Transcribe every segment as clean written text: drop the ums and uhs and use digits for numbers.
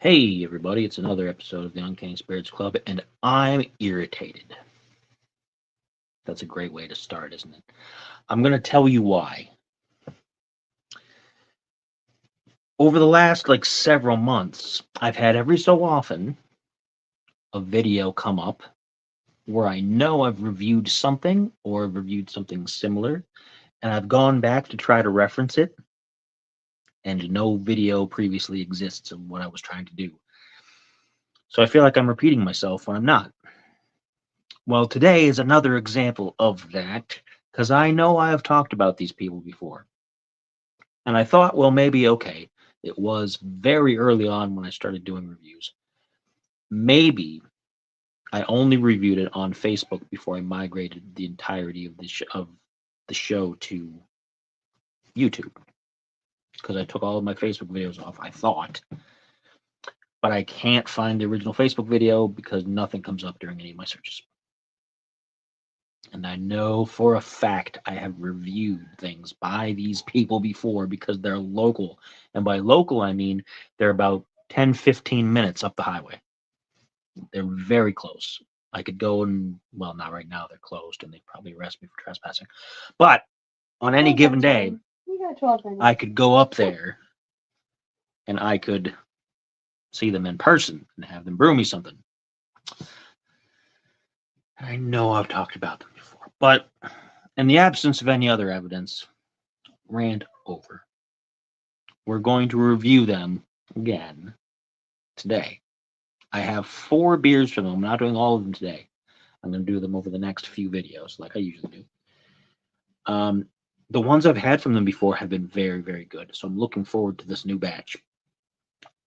Hey, everybody, it's another episode of the Uncanny Spirits Club, and I'm irritated. That's a great way to start, isn't it? I'm going to tell you why. Over the last several months, I've had every so often a video come up where I know I've reviewed something or I've reviewed something similar, and I've gone back to try to reference it, and no video previously exists of what I was trying to do. So I feel like I'm repeating myself when I'm not. Well, today is another example of that because I know I have talked about these people before. And I thought, well, maybe okay. It was very early on when I started doing reviews. Maybe I only reviewed it on Facebook before I migrated the entirety of the show to YouTube because I took all of my Facebook videos off, I thought. But I can't find the original Facebook video because nothing comes up during any of my searches. And I know for a fact I have reviewed things by these people before because they're local. And by local, I mean they're about 10, 15 minutes up the highway. They're very close. I could go and, well, not right now, they're closed and they'd probably arrest me for trespassing. But on any given day, You got 12 minutes. I could go up there and I could see them in person and have them brew me something. I know I've talked about them before, but in the absence of any other evidence, rant over. We're going to review them again today. I have 4 beers for them. I'm not doing all of them today. I'm going to do them over the next few videos, like I usually do. The ones I've had from them before have been very, very good. So I'm looking forward to this new batch.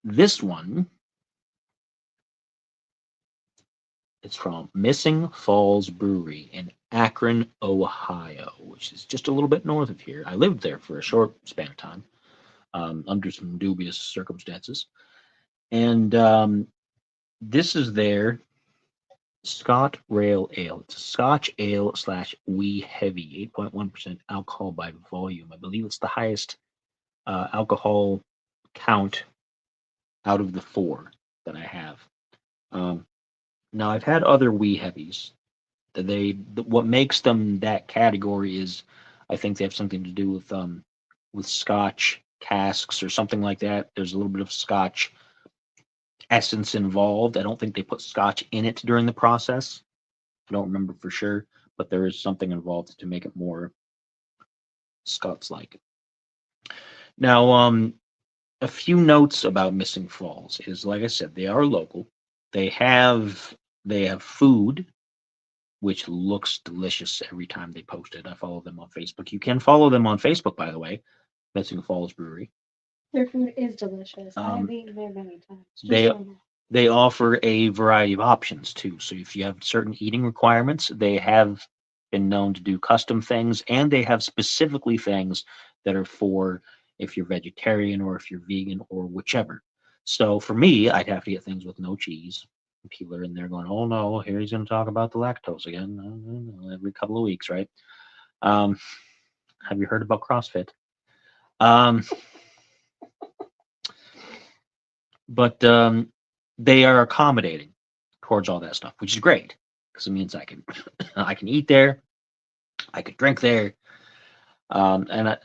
This one is from Missing Falls Brewery in Akron, Ohio, which is just a little bit north of here. I lived there for a short span of time under some dubious circumstances. And this is their Scot Rail Ale. It's a Scotch ale slash wee heavy, 8.1% alcohol by volume. I believe it's the highest alcohol count out of the 4 that I have. Um, Now I've had other wee heavies. What makes them that category is, I think they have something to do with Scotch casks or something like that. There's a little bit of Scotch essence involved. I don't think they put Scotch in it during the process. I don't remember for sure, but there is something involved to make it more Scots like. Now, a few notes about Missing Falls is, like I said, they are local. They have they have food which looks delicious every time they post it. I follow them on Facebook. You can follow them on Facebook, by the way, Missing Falls Brewery. Their food is delicious. I have Um, eaten there many times. Just they so you know. they offer a variety of options too. So if you have certain eating requirements, they have been known to do custom things, and they have specifically things that are for if you're vegetarian or if you're vegan or whichever. So for me, I'd have to get things with no cheese. People are in there going, "Oh no, here he's going to talk about the lactose again." Every couple of weeks, right? Um, have you heard about CrossFit? Um, but they are accommodating towards all that stuff, which is great because it means I can I can eat there, I could drink there, and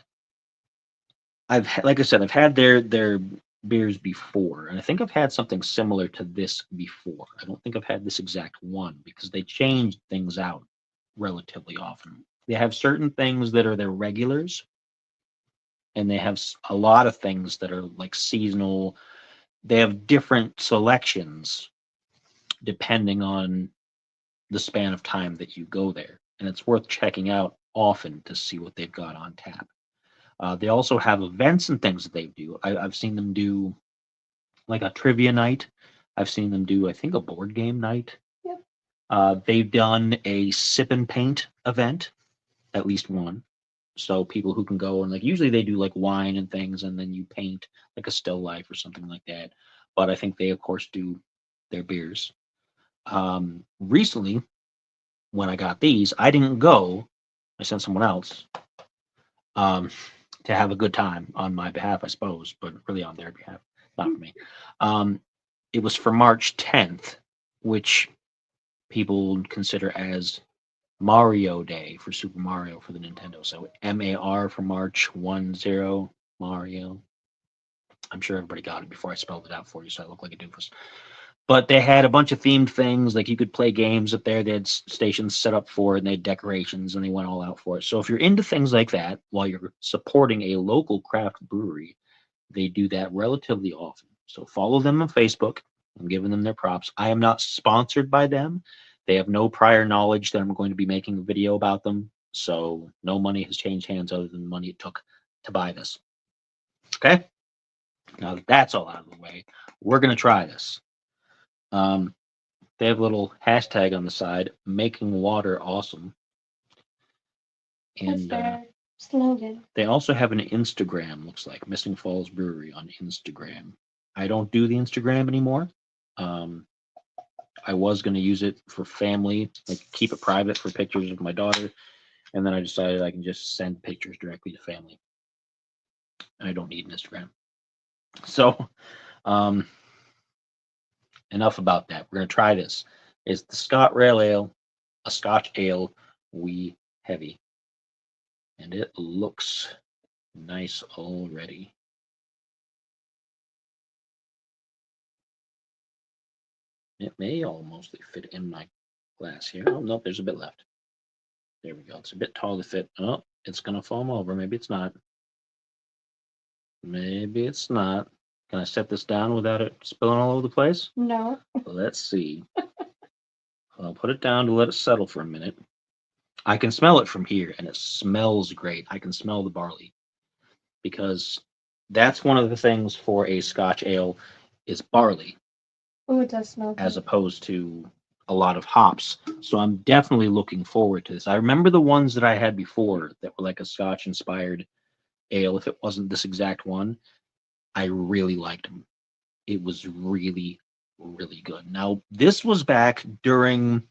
like I said, I've had their beers before, and I think I've had something similar to this before. I don't think I've had this exact one because they change things out relatively often. They have certain things that are their regulars, and they have a lot of things that are like seasonal. They have different selections depending on the span of time that you go there, and it's worth checking out often to see what they've got on tap. They also have events and things that they do. I've seen them do like a trivia night. I've seen them do, I think, a board game night. Yep. They've done a sip and paint event, at least one. So people who can go and like usually they do like wine and things, and then you paint like a still life or something like that. But I think they of course do their beers. Recently, when I got these, I didn't go. I sent someone else um, to have a good time on my behalf, I suppose, but really on their behalf, not for me. Um, it was for March 10th, which people would consider as Mario Day for Super Mario for the Nintendo. So MAR for March 10 Mario. I'm sure everybody got it before I spelled it out for you, so I look like a doofus. But they had a bunch of themed things, like you could play games up there. They had stations set up for it, and they had decorations, and they went all out for it. So if you're into things like that, while you're supporting a local craft brewery, they do that relatively often. So follow them on Facebook. I'm giving them their props. I am not sponsored by them. They have no prior knowledge that I'm going to be making a video about them. So no money has changed hands other than the money it took to buy this. Okay? Now that that's all out of the way, we're going to try this. They have a little hashtag on the side, making water awesome. That's And their slogan. they also have an Instagram, looks like Missing Falls Brewery on Instagram. I don't do the Instagram anymore. I was going to use it for family, like keep it private for pictures of my daughter. And then I decided I can just send pictures directly to family. I don't need an Instagram. So, enough about that. We're going to try this. It's the Scot Rail Ale, a Scotch ale, wee heavy. And it looks nice already. It may almost fit in my glass here. Oh, nope, there's a bit left. There we go. It's a bit tall to fit. Oh, it's going to foam over. Maybe it's not. Maybe it's not. Can I set this down without it spilling all over the place? No. Let's see. I'll put it down to let it settle for a minute. I can smell it from here, and it smells great. I can smell the barley because that's one of the things for a Scotch ale is barley Oh, it does smell as good. opposed to a lot of hops. So I'm definitely looking forward to this. I remember the ones that I had before that were like a Scotch inspired ale. If it wasn't this exact one, I really liked them. It was really, really good. Now, this was back during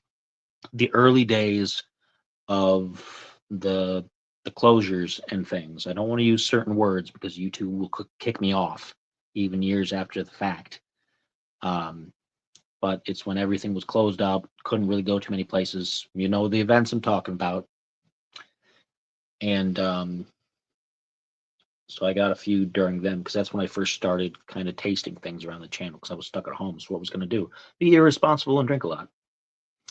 the early days of the closures and things. I don't want to use certain words because YouTube will kick me off even years after the fact. But it's when everything was closed up, couldn't really go to many places. You know the events I'm talking about. And so I got a few during them because that's when I first started kind of tasting things around the channel because I was stuck at home. So what was going to do? Be irresponsible and drink a lot.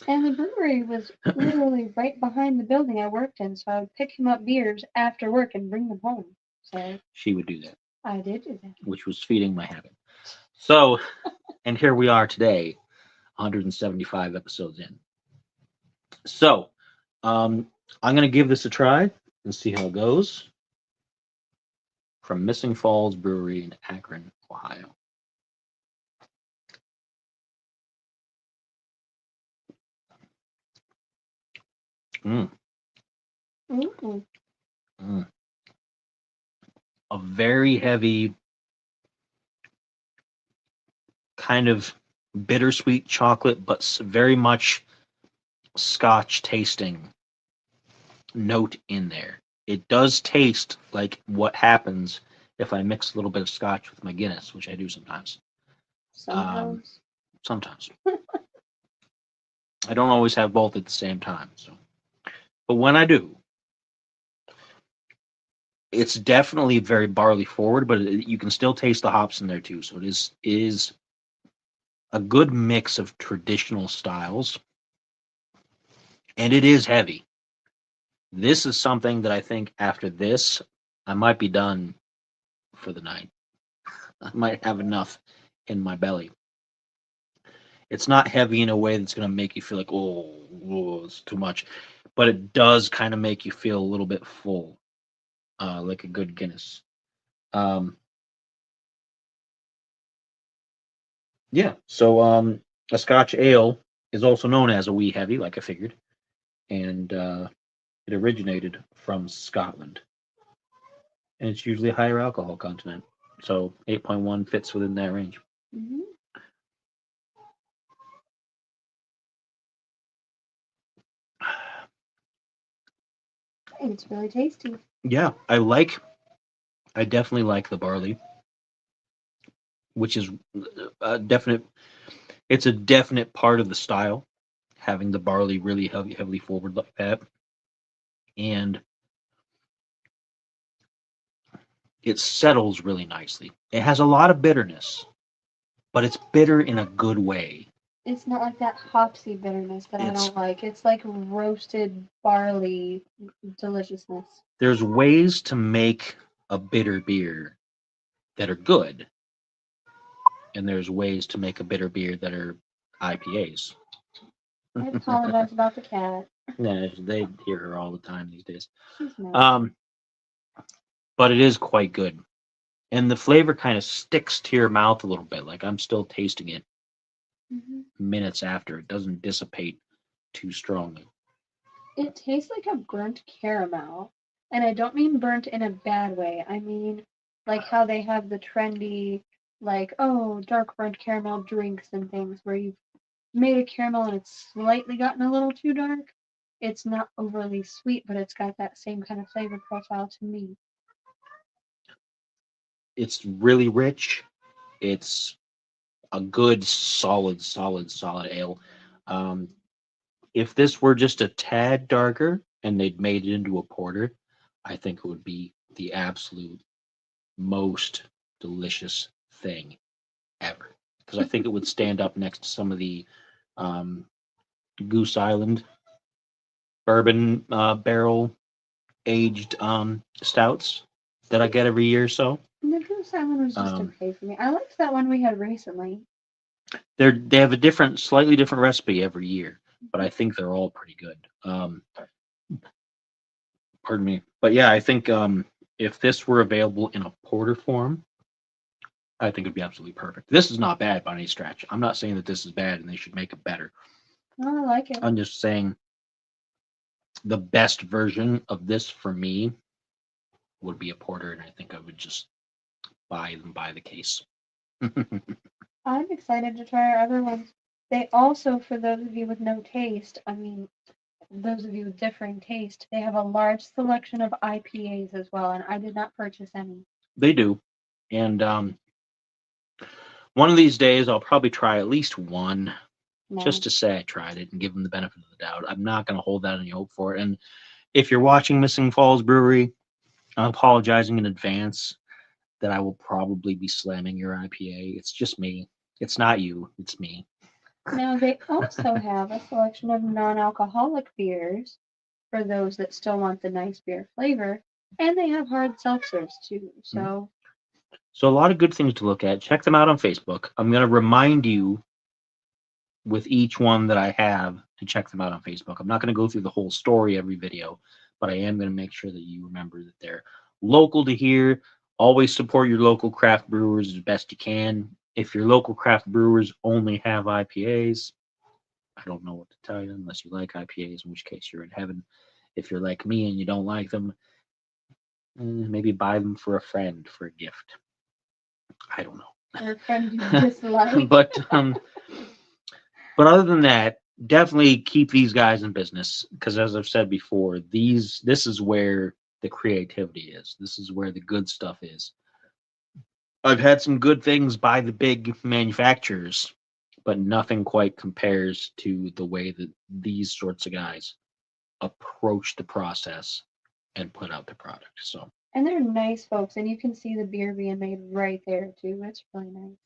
And the brewery was literally right behind the building I worked in, so I would pick him up beers after work and bring them home. So She would do that, I did do that. which was feeding my habit. So, and here we are today, 175 episodes in. So, I'm going to give this a try and see how it goes. From Missing Falls Brewery in Akron, Ohio. Mm. Mm-hmm. Mm. A very heavy, kind of bittersweet chocolate, but very much Scotch tasting note in there. It does taste like what happens if I mix a little bit of Scotch with my Guinness, which I do sometimes. Sometimes. Sometimes. I don't always have both at the same time. So, but when I do, it's definitely very barley forward, but you can still taste the hops in there too. So it is a good mix of traditional styles, and it is heavy. This is something that I think after this, I might be done for the night. I might have enough in my belly. It's not heavy in a way that's going to make you feel like, oh, it's too much, but it does kind of make you feel a little bit full, like a good Guinness. Yeah, so a Scotch ale is also known as a wee heavy, like I figured, and it originated from Scotland, and it's usually a higher alcohol content. So 8.1 fits within that range. Mm-hmm. It's really tasty. Yeah, I definitely like the barley. which is a definite. It's a definite part of the style, having the barley really heavily forward like that, and it settles really nicely. It has a lot of bitterness, but it's bitter in a good way. It's not like that hopsy bitterness that I It's don't like. It's like roasted barley deliciousness. there's ways to make a bitter beer that are good, and there's ways to make a bitter beer that are IPAs. I apologize about the cat. Yeah, they hear her all the time these days. She's nice. But it is quite good, and the flavor kind of sticks to your mouth a little bit. Like I'm still tasting it Mhm. minutes after. It doesn't dissipate too strongly. It tastes like a burnt caramel. And I don't mean burnt in a bad way. I mean like how they have the trendy, like, oh, dark burnt caramel drinks and things where you've made a caramel and it's slightly gotten a little too dark. It's not overly sweet, but it's got that same kind of flavor profile to me. It's really rich. It's a good, solid ale. Um, if this were just a tad darker and they'd made it into a porter, I think it would be the absolute most delicious thing ever. Because I think it would stand up next to some of the um, Goose Island bourbon barrel aged stouts that I get every year or so. The Goose Island was just Um, okay for me. I liked that one we had recently. they have a slightly different recipe every year, but I think they're all pretty good. Pardon me, but yeah, I think if this were available in a porter form, I think it'd be absolutely perfect. This is not bad by any stretch. I'm not saying that this is bad and they should make it better. Oh, I like it. I'm just saying the best version of this for me would be a porter, and I think I would just buy them by the case. I'm excited to try our other ones. They also, for those of you with no taste, I mean, those of you with differing taste, they have a large selection of IPAs as well, and I did not purchase any. They do, and one of these days I'll probably try at least one, No. just to say I tried it and give them the benefit of the doubt. I'm not going to hold out any hope for it. And if you're watching Missing Falls Brewery, I'm apologizing in advance that I will probably be slamming your IPA. It's just me. It's not you. It's me. Now, they also have a selection of non-alcoholic beers for those that still want the nice beer flavor, and they have hard seltzers too. So, So a lot of good things to look at. Check them out on Facebook. I'm going to remind you with each one that I have to check them out on Facebook. I'm not going to go through the whole story every video, but I am going to make sure that you remember that they're local to here. Always support your local craft brewers as best you can. If your local craft brewers only have IPAs, I don't know what to tell you unless you like IPAs, in which case you're in heaven. If you're like me and you don't like them, maybe buy them for a friend for a gift. I don't know. or a friend you dislike. But other than that, definitely keep these guys in business because, as I've said before, this is where the creativity is. This is where the good stuff is. I've had some good things by the big manufacturers, but nothing quite compares to the way that these sorts of guys approach the process and put out the product. So, And they're nice folks, and you can see the beer being made right there too. It's really nice.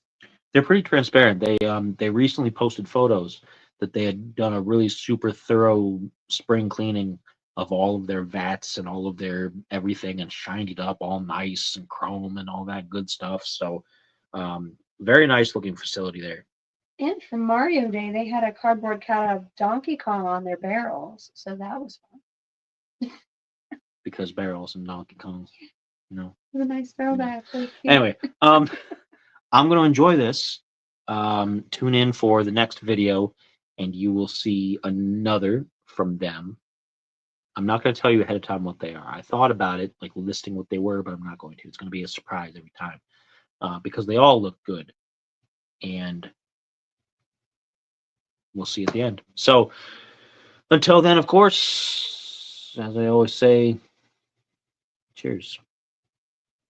they're pretty transparent. They recently posted photos that they had done a really super thorough spring cleaning of all of their vats and all of their everything and shined it up all nice and chrome and all that good stuff. So very nice looking facility there. And for Mario Day, they had a cardboard cutout of Donkey Kong on their barrels, so that was fun. Because barrels and Donkey Kong, you know. It was a nice throwback. Anyway, I'm going to enjoy this. Tune in for the next video, and you will see another from them. I'm not going to tell you ahead of time what they are. I thought about it, like listing what they were, but I'm not going to. It's going to be a surprise every time because they all look good, and we'll see at the end. So until then, of course, as I always say, cheers.